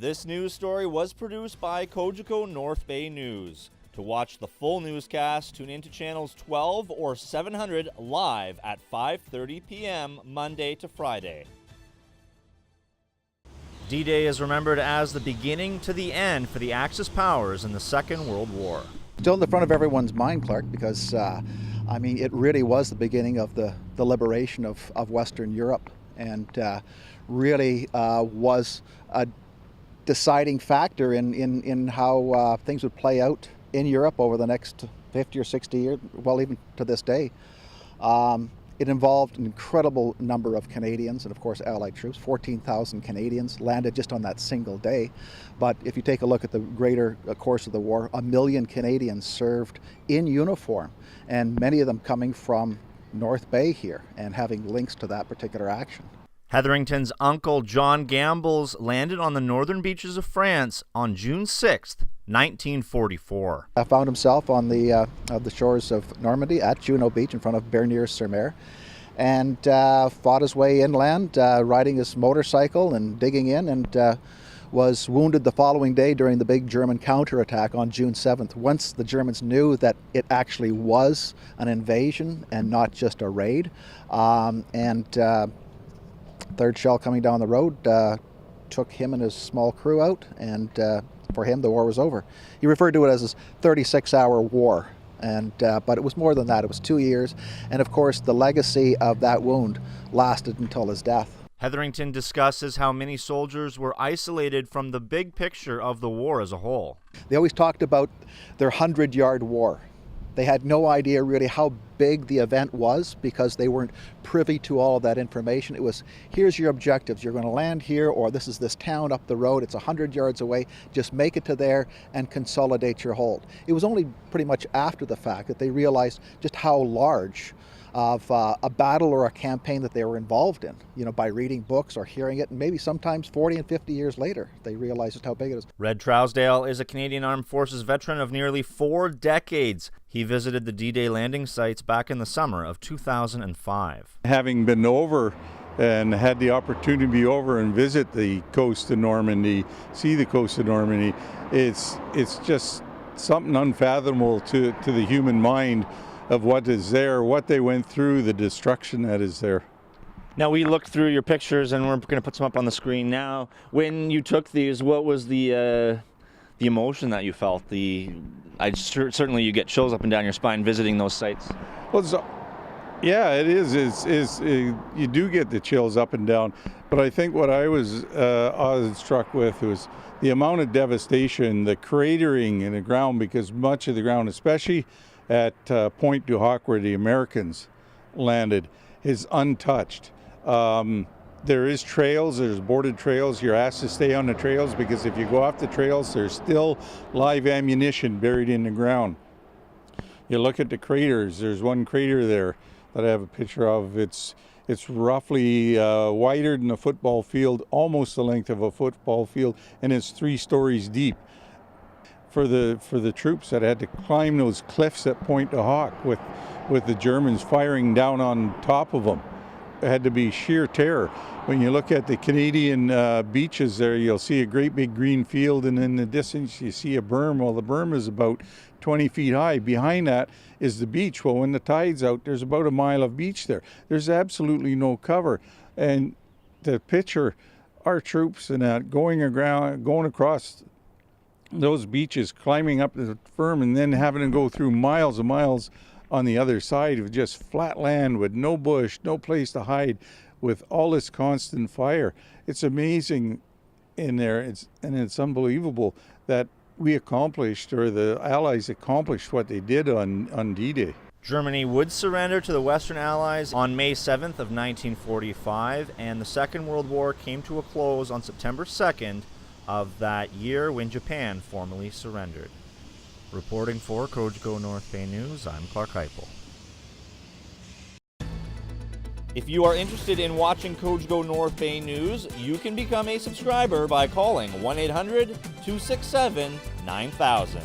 This news story was produced by Cogeco North Bay News. To watch the full newscast, tune into channels 12 or 700 live at 5:30 p.m. Monday to Friday. D-Day is remembered as the beginning to the end for the Axis powers in the Second World War. Still in the front of everyone's mind, Clarke, because it really was the beginning of the liberation of Western Europe, and really was a deciding factor in how things would play out in Europe over the next 50 or 60 years, well, even to this day. It involved an incredible number of Canadians and, of course, Allied troops. 14,000 Canadians landed just on that single day. But if you take a look at the greater course of the war, 1 million Canadians served in uniform, and many of them coming from North Bay here and having links to that particular action. Hetherington's uncle, John Gambles, landed on the northern beaches of France on June 6th, 1944. Found himself on the shores of Normandy at Juno Beach in front of Bernier-sur-Mer, and fought his way inland, riding his motorcycle and digging in, and was wounded the following day during the big German counterattack on June 7th. Once the Germans knew that it actually was an invasion and not just a raid, third shell coming down the road took him and his small crew out, and for him the war was over. He referred to it as his 36-hour war, but it was more than that. It was 2 years, and of course the legacy of that wound lasted until his death. Hetherington discusses how many soldiers were isolated from the big picture of the war as a whole. They always talked about their 100-yard war. They had no idea really how big the event was because they weren't privy to all of that information. It was, here's your objectives. You're going to land here, or this is this town up the road. It's 100 yards away. Just make it to there and consolidate your hold. It was only pretty much after the fact that they realized just how large of a battle or a campaign that they were involved in, by reading books or hearing it, and maybe sometimes 40 and 50 years later, they realized just how big it is. Red Trousdale is a Canadian Armed Forces veteran of nearly 4 decades. He visited the D-Day landing sites back in the summer of 2005. Having been over and had the opportunity to be over and visit the coast of Normandy, see the coast of Normandy, it's just something unfathomable to the human mind of what is there, what they went through, the destruction that is there. Now, we looked through your pictures, and we're going to put some up on the screen now. When you took these, what was the emotion that you felt? Certainly you get chills up and down your spine visiting those sites. Well, yeah, it is. You do get the chills up and down, but I think what I was awe-struck with was the amount of devastation, the cratering in the ground, because much of the ground, especially at Pointe du Hoc, where the Americans landed, is untouched. There is trails, there's boarded trails. You're asked to stay on the trails because if you go off the trails, there's still live ammunition buried in the ground. You look at the craters, there's one crater there that I have a picture of. It's roughly wider than a football field, almost the length of a football field, and it's 3 stories deep. For the troops that had to climb those cliffs at Pointe du Hoc with the Germans firing down on top of them, it had to be sheer terror. When you look at the Canadian beaches there, you'll see a great big green field, and in the distance you see a berm. Well, the berm is about 20 feet high. Behind that is the beach. Well, when the tide's out, there's about a mile of beach there. There's absolutely no cover. And to picture our troops and that going across those beaches, climbing up the firm, and then having to go through miles and miles on the other side of just flat land with no bush, no place to hide, with all this constant fire. It's amazing in there, it's unbelievable that we accomplished, or the Allies accomplished, what they did on D-Day. Germany would surrender to the Western Allies on May 7th of 1945, and the Second World War came to a close on September 2nd of that year when Japan formally surrendered. Reporting for Cogeco North Bay News, I'm Clarke Heipel. If you are interested in watching Cogeco North Bay News, you can become a subscriber by calling 1-800-267-9000.